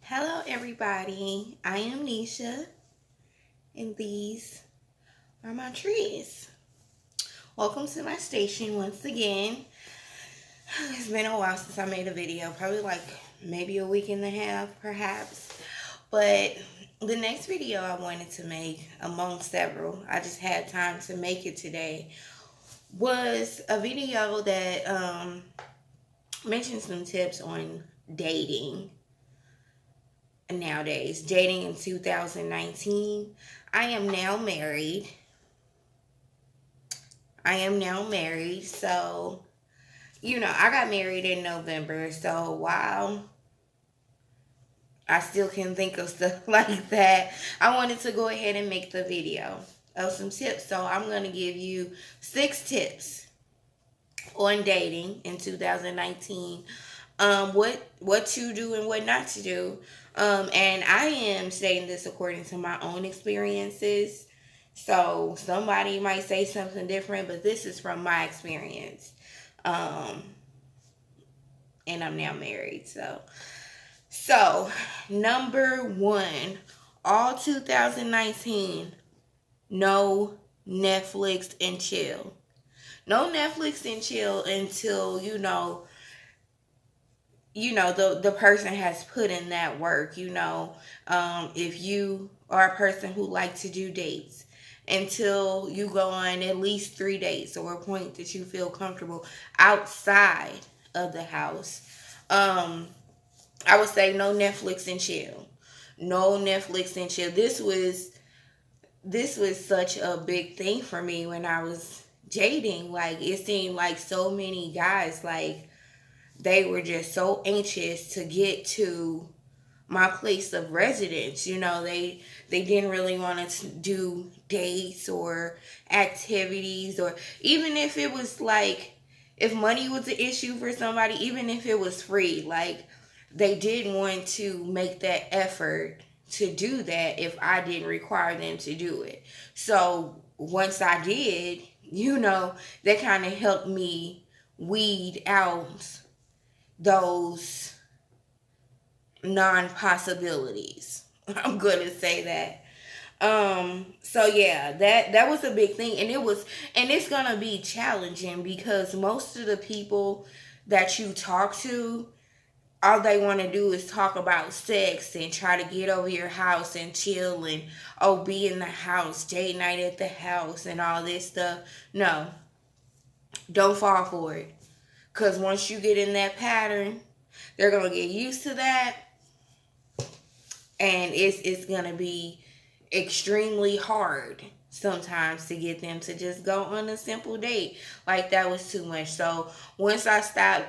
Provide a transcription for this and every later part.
Hello, everybody. I am Nisha, and these are my trees. Welcome to my station once again. It's been a while since I made a video, probably like maybe a week and a half, perhaps. But the next video I wanted to make, among several, I just had time to make it today, was a video that mentioned some tips on dating nowadays, dating in 2019. I am now married. So, I got married in November. So, while I still can think of stuff like that, I wanted to go ahead and make the video of some tips. So, I'm going to give you 6 tips on dating in 2019. What to do and what not to do. And I am saying this according to my own experiences. So somebody might say something different, but this is from my experience. Um, and I'm now married. So number 1, all 2019, no Netflix and chill. No Netflix and chill until the person has put in that work. If you are a person who likes to do dates, until you go on at least 3 dates or a point that you feel comfortable outside of the house. I would say no Netflix and chill. No Netflix and chill. This was such a big thing for me when I was dating. Like, it seemed like so many guys, like, they were just so anxious to get to my place of residence. They didn't really want to do dates or activities, or even if it was like, if money was an issue for somebody, even if it was free, like, they didn't want to make that effort to do that if I didn't require them to do it. So once I did, that kind of helped me weed out those non-possibilities. I'm gonna say that. So yeah, that was a big thing, and it's gonna be challenging because most of the people that you talk to, all they want to do is talk about sex and try to get over your house and chill and be in the house, date night at the house and all this stuff. No, don't fall for it. Because once you get in that pattern, they're going to get used to that. And it's going to be extremely hard sometimes to get them to just go on a simple date. Like, that was too much. So once I stopped,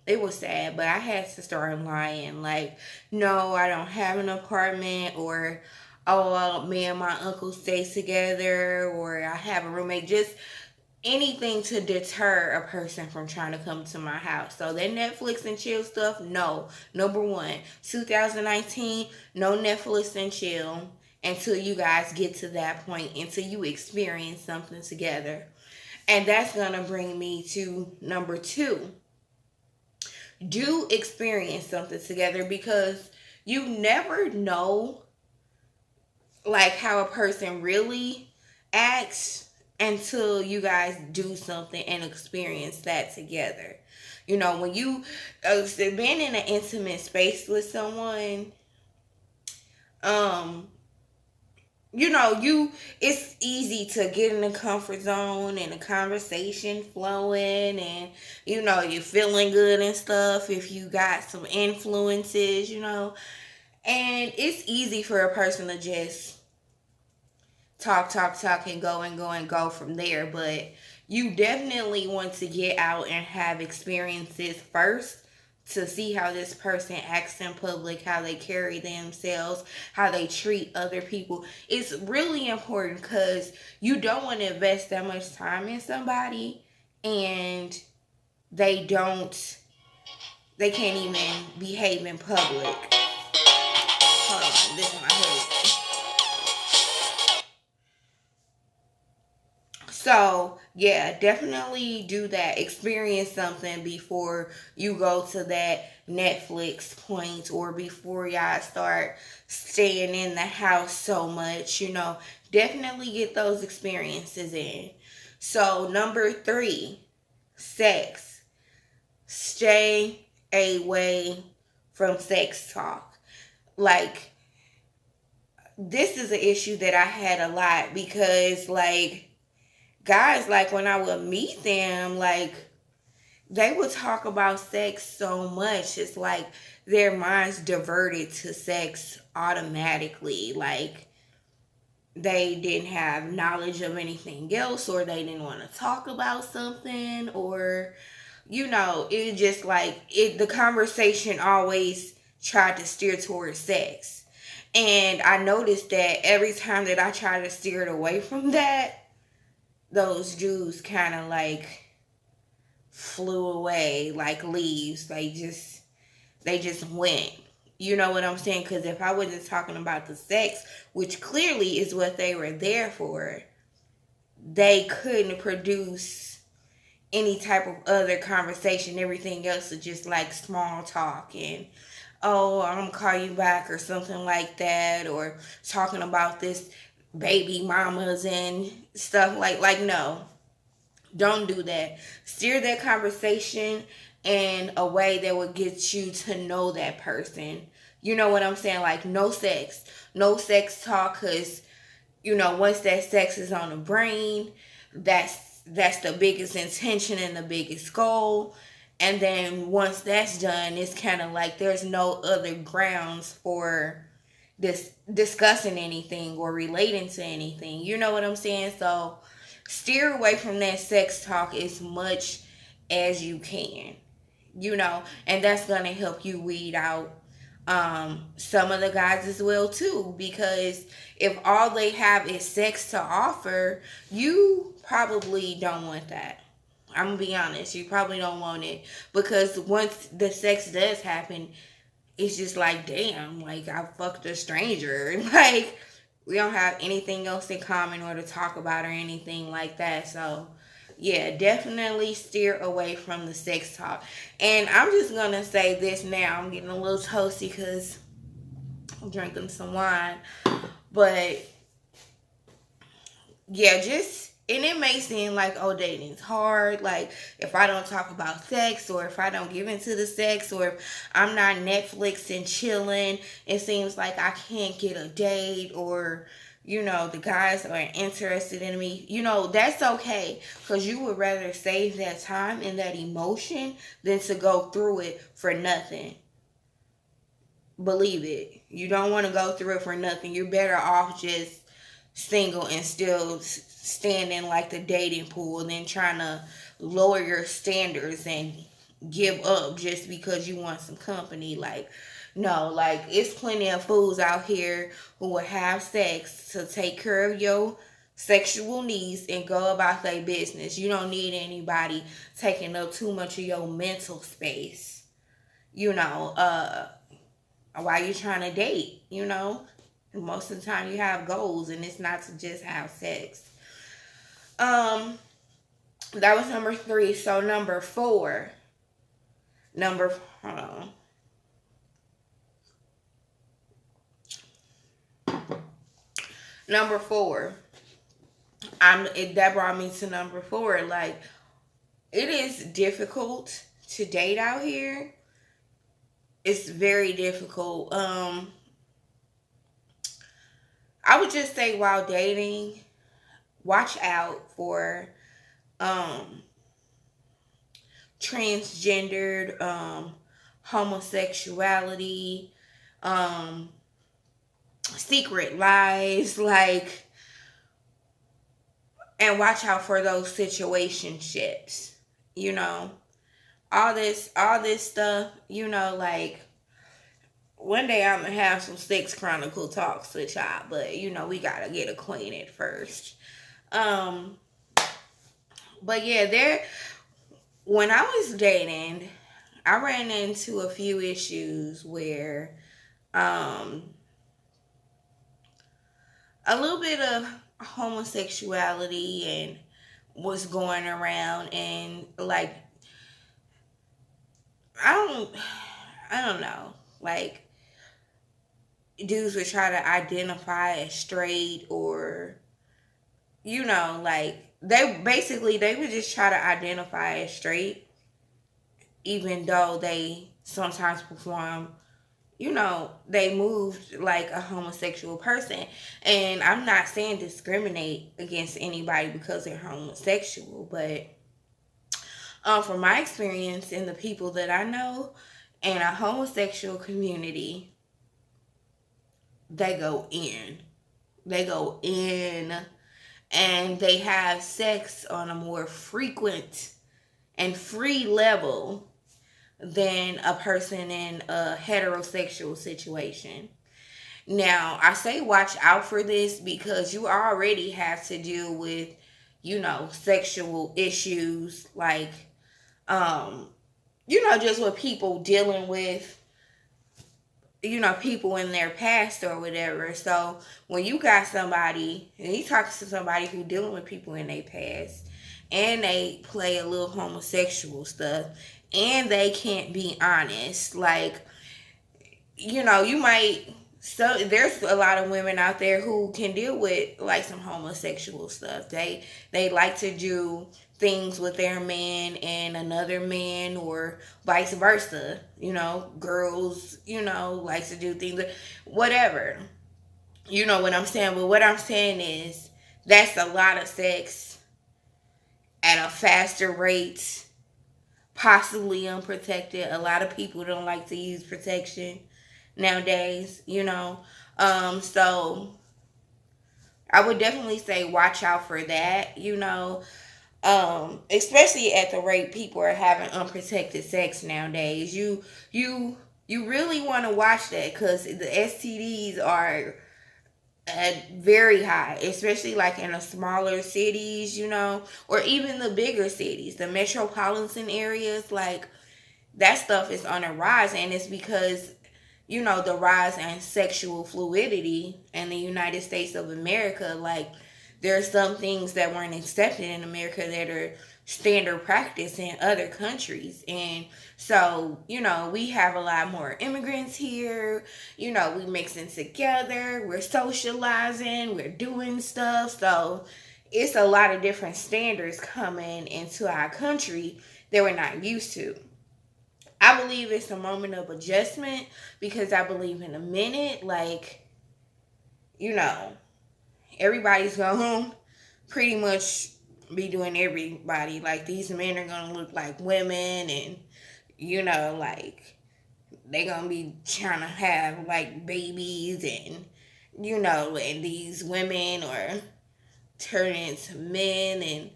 it was sad, but I had to start lying. Like, no, I don't have an apartment, or, me and my uncle stay together, or I have a roommate. Just anything to deter a person from trying to come to my house. So that Netflix and chill stuff, no. Number 1, 2019, no Netflix and chill until you guys get to that point, until you experience something together. And that's going to bring me to number 2. Do experience something together, because you never know, like, how a person really acts until you guys do something and experience that together. When you being in an intimate space with someone, it's easy to get in the comfort zone and the conversation flowing, and you're feeling good and stuff if you got some influences, and it's easy for a person to just talk, and go from there. But you definitely want to get out and have experiences first to see how this person acts in public, how they carry themselves, how they treat other people. It's really important, because you don't want to invest that much time in somebody and they can't even behave in public. Hold on, this is my husband. So Yeah, definitely do that. Experience something before you go to that Netflix point, or before y'all start staying in the house so much. Definitely get those experiences in. So, number three, sex. Stay away from sex talk. Like, this is an issue that I had a lot because, like, guys, like, when I would meet them, like, they would talk about sex so much. It's like their minds diverted to sex automatically. Like, they didn't have knowledge of anything else, or they didn't want to talk about something, or, it just like the conversation always tried to steer towards sex. And I noticed that every time that I tried to steer it away from that, those Jews kind of like flew away like leaves. They just went. You know what I'm saying? Because if I wasn't talking about the sex, which clearly is what they were there for, they couldn't produce any type of other conversation. Everything else is just like small talk and, oh, I'm gonna call you back or something like that, or talking about this baby mamas and stuff like no. Don't do that. Steer that conversation in a way that would get you to know that person. You know what I'm saying? Like, no sex. No sex talk, because, once that sex is on the brain, that's the biggest intention and the biggest goal. And then once that's done, it's kind of like there's no other grounds for this discussing anything or relating to anything. You know what I'm saying? So steer away from that sex talk as much as you can. And that's gonna help you weed out some of the guys as well too, because if all they have is sex to offer, you probably don't want that. I'm gonna be honest, you probably don't want it, because once the sex does happen, it's just like, damn, like, I fucked a stranger. Like, we don't have anything else in common or to talk about or anything like that. So, yeah, definitely steer away from the sex talk. And I'm just going to say this now. I'm getting a little toasty because I'm drinking some wine. But, yeah, and it may seem like, oh, dating's hard. Like, if I don't talk about sex, or if I don't give into the sex, or if I'm not Netflix and chilling, it seems like I can't get a date, or, the guys aren't interested in me. That's okay, because you would rather save that time and that emotion than to go through it for nothing. Believe it. You don't want to go through it for nothing. You're better off just single and still standing like the dating pool than trying to lower your standards and give up just because you want some company. Like, no, like, it's plenty of fools out here who will have sex to take care of your sexual needs and go about their business. You don't need anybody taking up too much of your mental space, while you're trying to date. Most of the time you have goals, and it's not to just have sex. That was number three. So number four. Hold on. Number four. That brought me to number four. Like, it is difficult to date out here. It's very difficult. I would just say, while dating, watch out for transgendered, homosexuality, secret lies, like, and watch out for those situationships. All this stuff. Like, one day I'm gonna have some sex chronicle talks with y'all, but we gotta get acquainted first. But yeah, when I was dating, I ran into a few issues where a little bit of homosexuality and was going around, and like I don't I don't know. Like dudes would try to identify as straight, or like they would just try to identify as straight, even though they sometimes perform, they moved like a homosexual person. And I'm not saying discriminate against anybody because they're homosexual, but from my experience and the people that I know in a homosexual community, they go in. They go in and they have sex on a more frequent and free level than a person in a heterosexual situation. Now, I say watch out for this because you already have to deal with, sexual issues, like, just with people dealing with, people in their past or whatever. So when you got somebody, and you talk to somebody who dealing with people in their past, and they play a little homosexual stuff, and they can't be honest, like, you might. So there's a lot of women out there who can deal with like some homosexual stuff. They like to do things with their man and another man, or vice versa. Girls, like to do things, whatever. You know what I'm saying? But what I'm saying is that's a lot of sex at a faster rate, possibly unprotected. A lot of people don't like to use protection nowadays. So I would definitely say watch out for that. Especially at the rate people are having unprotected sex nowadays. You really want to watch that, because the STDs are at very high, especially like in the smaller cities, or even the bigger cities, the metropolitan areas. Like that stuff is on a rise, and it's because the rise in sexual fluidity in the United States of America. Like there's some things that weren't accepted in America that are standard practice in other countries. And so, we have a lot more immigrants here. We mixing together, we're socializing, we're doing stuff. So it's a lot of different standards coming into our country that we're not used to. I believe it's a moment of adjustment, because I believe in a minute, like, you know, everybody's going to pretty much be doing everybody. Like, these men are going to look like women, and, like, they going to be trying to have, like, babies, and, and these women are turning into men, and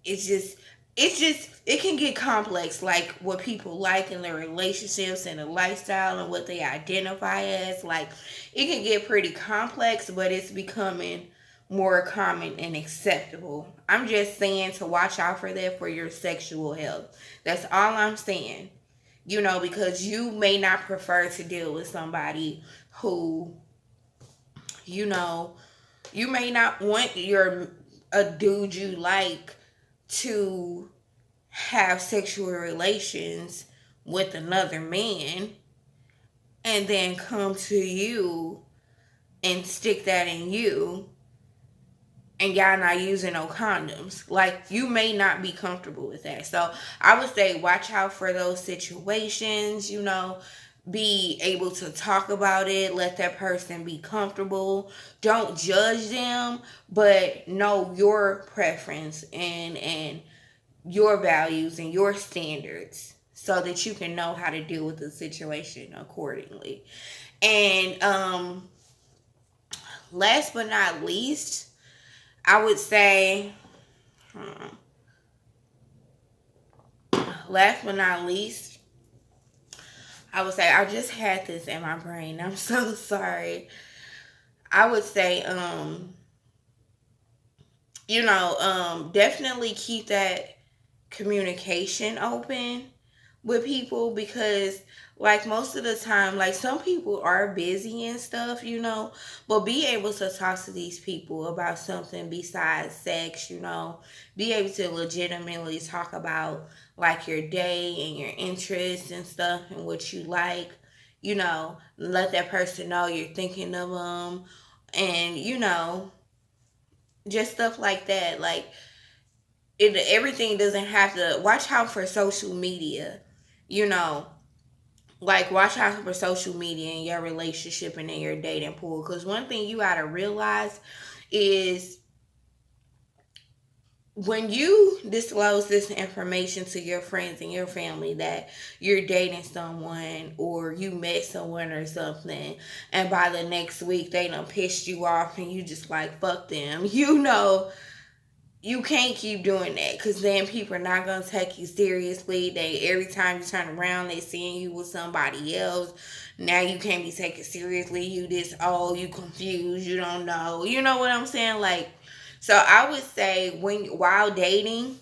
it's just it can get complex, like what people like in their relationships and the lifestyle and what they identify as. Like it can get pretty complex, but it's becoming more common and acceptable. I'm just saying to watch out for that for your sexual health. That's all I'm saying. Because you may not prefer to deal with somebody who, you may not want a dude you like to have sexual relations with another man, and then come to you and stick that in you, and y'all not using no condoms. Like, you may not be comfortable with that. So I would say watch out for those situations. Be able to talk about it, let that person be comfortable. Don't judge them, but know your preference and your values and your standards, so that you can know how to deal with the situation accordingly. And last but not least, I would say, last but not least, I would say, I just had this in my brain. I'm so sorry. I would say, definitely keep that communication open. with people because like most of the time like some people are busy and stuff, but be able to talk to these people about something besides sex, be able to legitimately talk about like your day and your interests and stuff and what you like, let that person know you're thinking of them, and just stuff like that. Like everything doesn't have to watch out for social media, you know like watch out for social media in your relationship and in your dating pool, because one thing you got to realize is when you disclose this information to your friends and your family that you're dating someone or you met someone or something, and by the next week they done pissed you off and you just like fuck them, you can't keep doing that, because then people are not going to take you seriously. They every time you turn around they seeing you with somebody else. Now you can't be taken seriously. You this, oh, you confused, you don't know, you know what I'm saying? Like, so I would say while dating,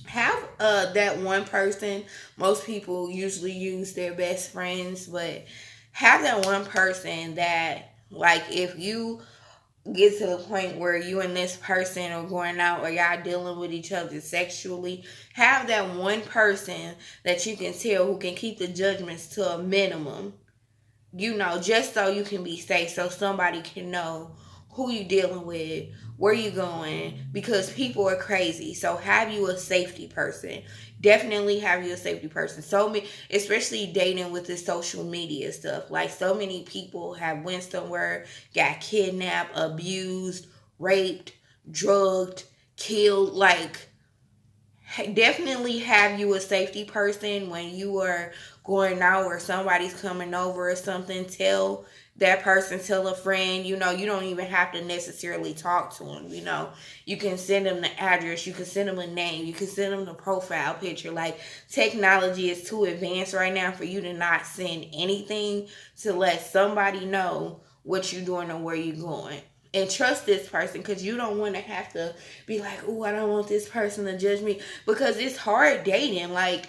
have that one person. Most people usually use their best friends, but have that one person that, like, if you get to the point where you and this person are going out or y'all dealing with each other sexually, have that one person that you can tell who can keep the judgments to a minimum, just so you can be safe, so somebody can know who you dealing with, where you going, because people are crazy. So have you a safety person. Definitely have you a safety person. So many, especially dating with the social media stuff. Like so many people have went somewhere, got kidnapped, abused, raped, drugged, killed. Like, definitely have you a safety person when you are going out or somebody's coming over or something. Tell that person, tell a friend. You don't even have to necessarily talk to them. You can send them the address, you can send them a name, you can send them the profile picture. Like, technology is too advanced right now for you to not send anything to let somebody know what you're doing and where you're going. And trust this person, because you don't want to have to be like, oh, I don't want this person to judge me, because it's hard dating. Like,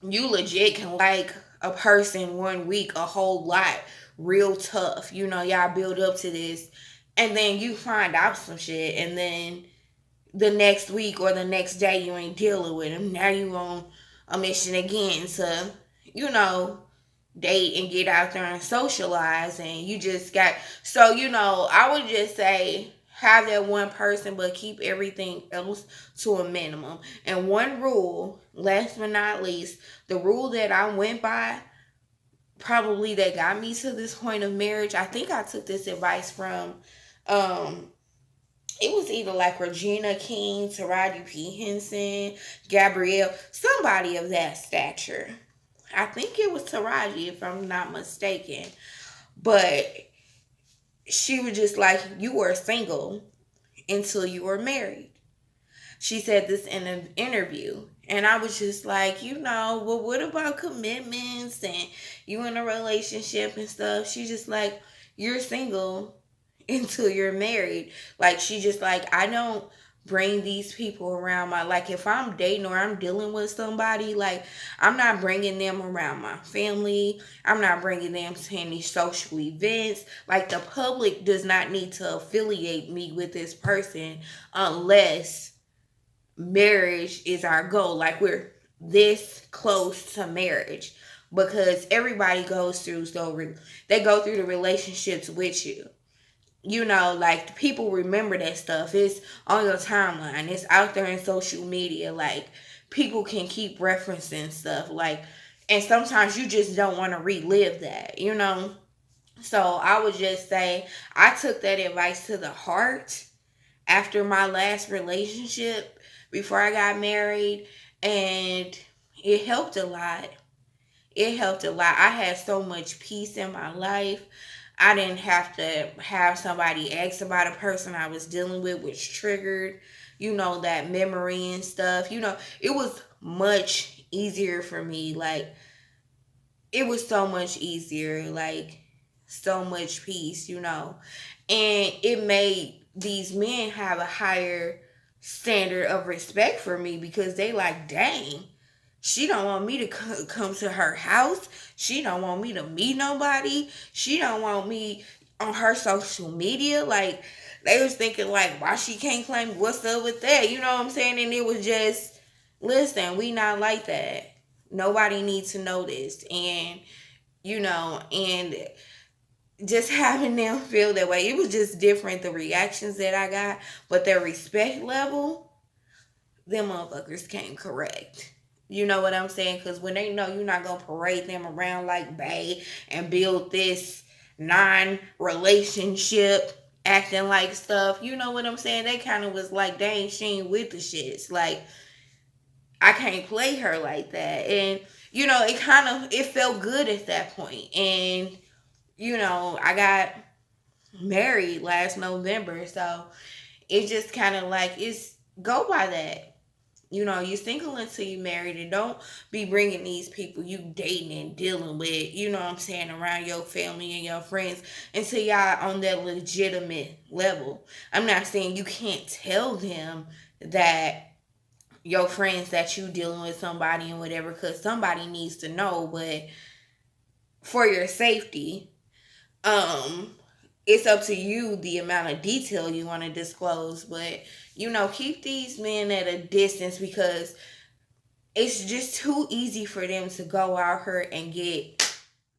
you legit can like a person one week a whole lot, real tough. Y'all build up to this, and then you find out some shit, and then the next week or the next day you ain't dealing with them. Now you on a mission again to, date and get out there and socialize, and you just got, so I would just say have that one person, but keep everything else to a minimum. And one rule, last but not least, the rule that I went by, probably that got me to this point of marriage. I think I took this advice from it was either like Regina King, Taraji P. Henson, Gabrielle, somebody of that stature. I think it was Taraji, if I'm not mistaken. But she was just like, you were single until you were married. She said this in an interview. And I was just like, well, what about commitments and you in a relationship and stuff? She's just like, you're single until you're married. Like, she just like, I don't bring these people around my, like, if I'm dating or I'm dealing with somebody, like, I'm not bringing them around my family. I'm not bringing them to any social events. Like, the public does not need to affiliate me with this person unless marriage is our goal. Like, we're this close to marriage, because everybody goes through, so they go through the relationships with you. Like, people remember that stuff. It's on your timeline. It's out there in social media. Like, people can keep referencing stuff. Like, and sometimes you just don't want to relive that. So I would just say I took that advice to the heart after my last relationship before I got married, and it helped a lot. It helped a lot. I had so much peace in my life. I didn't have to have somebody ask about a person I was dealing with, which triggered, that memory and stuff. It was much easier for me. Like, it was so much easier. Like, so much peace. And it made these men have a higher standard of respect for me, because they like, dang, She don't want me to come to her house. She don't want me to meet nobody. She don't want me on her social media. Like, they was thinking like, why she can't claim, what's up with that? You know what I'm saying? And it was just, listen, we not like that. Nobody needs to know this. And, and just having them feel that way, it was just different, the reactions that I got. But their respect level, them motherfuckers came correct. You know what I'm saying? Because when they know you're not going to parade them around like bae and build this non-relationship acting like stuff, you know what I'm saying? They kind of was like, dang, she ain't with the shits. Like, I can't play her like that. And, it felt good at that point. And, I got married last November. So it just kind of like, it's go by that. You single until you married, and don't be bringing these people you dating and dealing with, what I'm saying, around your family and your friends until y'all on that legitimate level. I'm not saying you can't tell them that your friends that you dealing with somebody and whatever, because somebody needs to know, but for your safety, it's up to you the amount of detail you want to disclose. But keep these men at a distance, because it's just too easy for them to go out here and get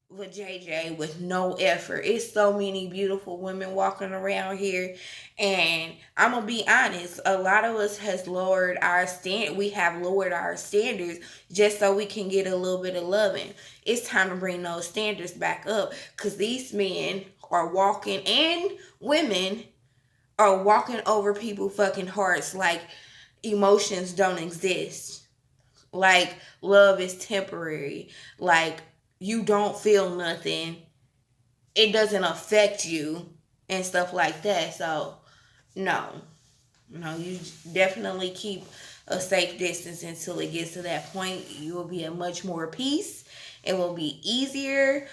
with JJ with no effort. It's so many beautiful women walking around here, and I'm gonna be honest, a lot of us has lowered our we have lowered our standards just so we can get a little bit of loving. It's time to bring those standards back up, because these men are walking, and women are walking over people fucking hearts like emotions don't exist, like love is temporary, like you don't feel nothing, it doesn't affect you, and stuff like that. So no, you definitely keep a safe distance until it gets to that point. You will be at much more peace. It will be easier.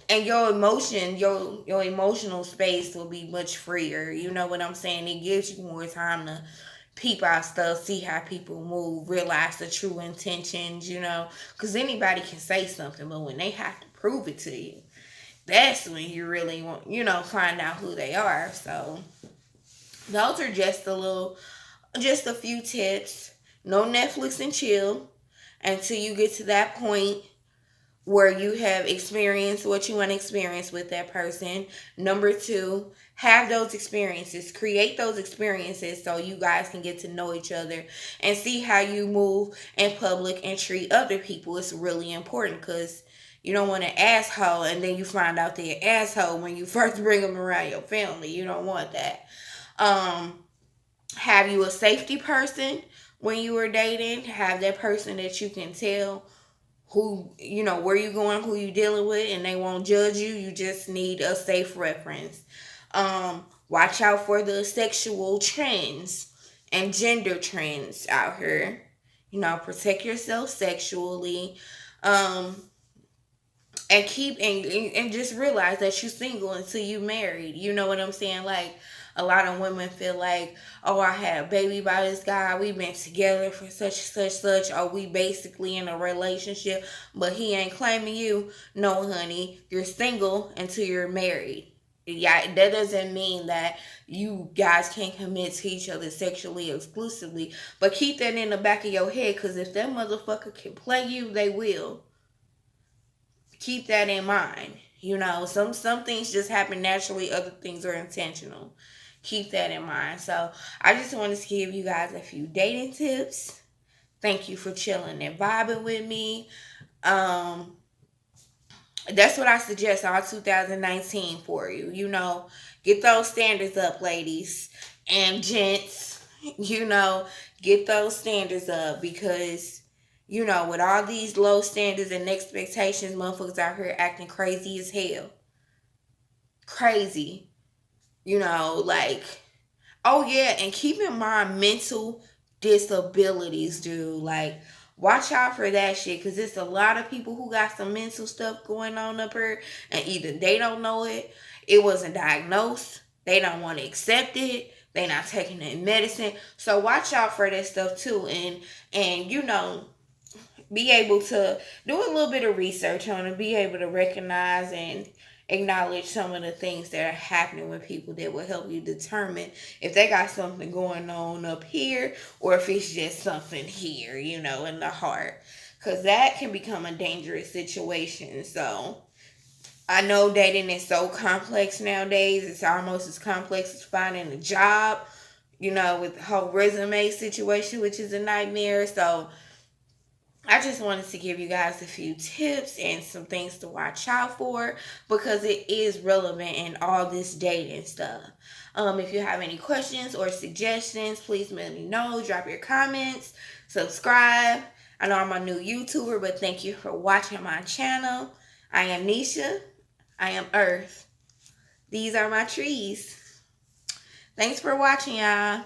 And your emotional space will be much freer. You know what I'm saying? It gives you more time to peep out stuff, see how people move, realize the true intentions, because anybody can say something, but when they have to prove it to you, that's when you really want, find out who they are. So those are just a few tips. No Netflix and chill until you get to that point where you have experienced what you want to experience with that person. Number 2, have those experiences. Create those experiences so you guys can get to know each other and see how you move in public and treat other people. It's really important, because you don't want an asshole and then you find out they're an asshole when you first bring them around your family. You don't want that. Have you a safety person when you are dating? Have that person that you can tell who, where you going, who you dealing with, and they won't judge you. You just need a safe reference. Watch out for the sexual trends and gender trends out here. Protect yourself sexually. And keep and just realize that you're single until you married. You know what I'm saying? Like, a lot of women feel like, oh, I had a baby by this guy, we've been together for such, or we basically in a relationship, but he ain't claiming you. No, honey, you're single until you're married. Yeah, that doesn't mean that you guys can't commit to each other sexually exclusively, but keep that in the back of your head, because if that motherfucker can play you, they will. Keep that in mind. Some things just happen naturally, other things are intentional. Keep that in mind. So I just wanted to give you guys a few dating tips. Thank you for chilling and vibing with me. That's what I suggest all 2019 for you. Get those standards up, ladies and gents. Get those standards up, because with all these low standards and expectations, motherfuckers out here acting crazy as hell. Crazy. Like, oh yeah, and keep in mind mental disabilities, dude. Like, watch out for that shit, because it's a lot of people who got some mental stuff going on up here, and either they don't know it, it wasn't diagnosed, they don't want to accept it, They not taking their medicine. So watch out for that stuff too. And you know, be able to do a little bit of research on it, be able to recognize and acknowledge some of the things that are happening with people that will help you determine if they got something going on up here or if it's just something here, you know, in the heart. Because that can become a dangerous situation. So I know dating is so complex nowadays. It's almost as complex as finding a job, you know, with the whole resume situation, which is a nightmare. So I just wanted to give you guys a few tips and some things to watch out for because it is relevant in all this dating stuff. If you have any questions or suggestions, please let me know. Drop your comments, subscribe. I know I'm a new YouTuber, but thank you for watching my channel. I am Nisha. I am Earth. These are my trees. Thanks for watching, y'all.